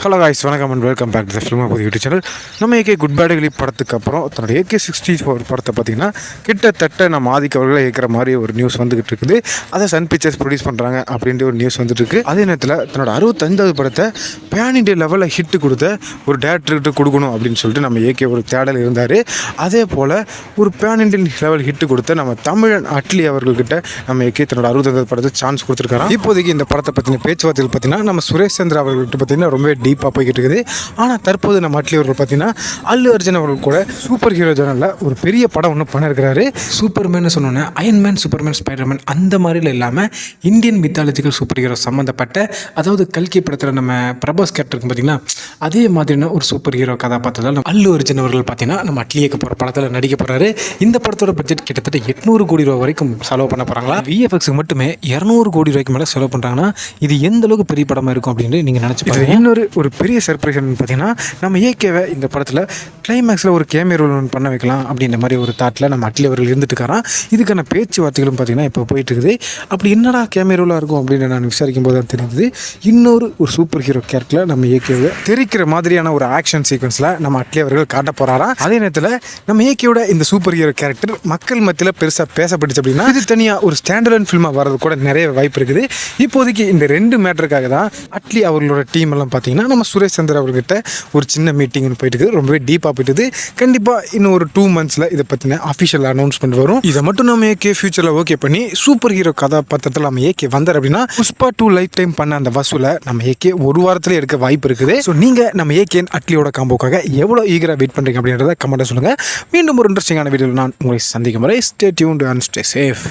Hello guys, வணக்கம் and welcome back to the film of YouTube channel. நம்ம AK good bad ugly படத்துக்கு அப்புறம் தன்னோட AK-64 படத்தை பார்த்திங்கன்னா கிட்டத்தட்ட நம்ம ஆதிக்க அவர்களை ஏற்கிற மாதிரி ஒரு நியூஸ் வந்துகிட்டு இருக்குது. அதை சன் பிக்சர்ஸ் ப்ரொடியூஸ் பண்ணுறாங்க அப்படின்ற ஒரு நியூஸ் வந்துட்டு இருக்குது. அதே நேரத்தில் தன்னோட 65வது படத்தை பேன் இண்டியா லெவலில் ஹிட்டு கொடுத்த ஒரு டேரக்டர்கிட்ட கொடுக்கணும் அப்படின்னு சொல்லிட்டு நம்ம ஏகே ஒரு தேடல் இருந்தார். அதே போல் ஒரு பேன் இண்டியன் லெவல் ஹிட்டு கொடுத்த நம்ம தமிழன் அட்லி அவர்கள்கிட்ட நம்ம ஏகே தன்னோட 65வது படத்தை சான்ஸ் கொடுத்துருக்காங்க. இப்போதைக்கு இந்த படத்தை பற்றின பேச்சுவார்த்தைகள் பார்த்தீங்கன்னா நம்ம சுரேஷ் சந்திரா அவர்கள்ட்ட பார்த்தீங்கன்னா ரொம்ப டீப்பாக போய்கிட்டு இருக்குது. ஆனால் தற்போது நம்ம அட்லி அவர்கள் பார்த்தீங்கன்னா அல்லு அர்ஜுன் அவர்கள் கூட சூப்பர் ஹீரோ ஜானலில் ஒரு பெரிய படம் ஒன்று பண்ணியிருக்கிறாரு. சூப்பர்மேன் சொன்னோன்னே அயன்மேன், சூப்பர்மேன், ஸ்பைடர்மேன் அந்த மாதிரில இல்லாமல் இந்தியன் மித்தாலஜிக்கல் சூப்பர் ஹீரோ சம்மந்தப்பட்ட, அதாவது கல்கி படத்தில் நம்ம பிரபாஸ் கேரக்டர் இருக்கும் பார்த்தீங்கன்னா அதே மாதிரியான ஒரு சூப்பர் ஹீரோ கதாபாத்திரத்தில் நம்ம அல்லு அர்ஜுன் அவர்கள் பார்த்தீங்கன்னா நம்ம அட்லியேக்கு போகிற படத்தில் நடிக்க போகிறாரு. இந்த படத்தோட பட்ஜெட் கிட்டத்தட்ட 800 கோடி ரூபா வரைக்கும் செலவு பண்ண போகிறாங்களா. VFXக்கு மட்டுமே 200 கோடி ரூபாய்க்கு மேலே செலவு பண்ணுறாங்கன்னா இது எந்த அளவுக்கு பெரிய படமாக இருக்கும் அப்படின்னு நீங்கள் நினச்சி பாருங்க. இன்னொரு ஒரு பெரிய சர்ப்ரைஸ் பார்த்தீங்கன்னா நம்ம ஏகேவை இந்த படத்தில் கிளைமேக்ஸில் ஒரு கேமியோ ரோல் ஒன்று பண்ண வைக்கலாம் அப்படின்ற மாதிரி ஒரு தாட்டில் நம்ம அட்லி அவர்கள் இருந்துட்டுருக்காராம். இதுக்கான பேச்சுவார்த்தைகளும் பார்த்தீங்கன்னா இப்போ போயிட்டு இருக்குது. அப்படி என்னடா கேமியோ ரோலாக இருக்கும் அப்படின்னு நான் விசாரிக்கும் போது தான் தெரிஞ்சது. இன்னொரு சூப்பர் ஹீரோ கேரக்டரில் நம்ம ஏகேவை தெரிக்கிற மாதிரியான ஒரு ஆக்ஷன் சீக்வன்ஸில் நம்ம அட்லி அவர்கள் காட்ட போகிறாராம். அதே நேரத்தில் நம்ம ஏகேவோட இந்த சூப்பர் ஹீரோ கேரக்டர் மக்கள் மத்தியில் பெருசாக பேசப்பட்டுச்சு அப்படின்னா இது தனியாக ஒரு ஸ்டாண்டர்ட் ஃபில்மாக வர்றது கூட நிறைய வாய்ப்பு இருக்குது. இப்போதைக்கு இந்த 2 மேட்டருக்காக தான் அட்லி அவர்களோட டீம் எல்லாம் பார்த்தீங்கன்னா நம்ம சுரேஷ் சந்திரா அவர்கிட்ட ஒரு சின்ன மீட்டிங் ஒன்று போயிட்டு இருக்குது. ரொம்பவே டீப்பாக போயிட்டுது. கண்டிப்பாக இன்னும் ஒரு 2 மந்த்ஸில் இதை பற்றின அஃபிஷியல் அனௌன்ஸ்மெண்ட் வரும். இதை மட்டும் நம்ம ஏகே ஃபியூச்சரில் ஓகே பண்ணி சூப்பர் ஹீரோ கதாபாத்திரத்தில் நம்ம ஏகே வந்தார் அப்படின்னா புஷ்பா 2 லைஃப் டைம் பண்ண அந்த வசூலை நம்ம ஏகே ஒரு வாரத்திலே எடுக்க வாய்ப்பு இருக்குது. ஸோ நீங்கள் நம்ம ஏகே அட்லியோட காம்போக்காக எவ்வளோ ஈகராக வெயிட் பண்ணுறீங்க அப்படின்றத கமெண்ட்டை சொல்லுங்கள். மீண்டும் ஒரு இன்ட்ரெஸ்டிங்கான வீடியோவில் நான் உங்களை சந்திக்கும் வரை stay tuned and stay safe.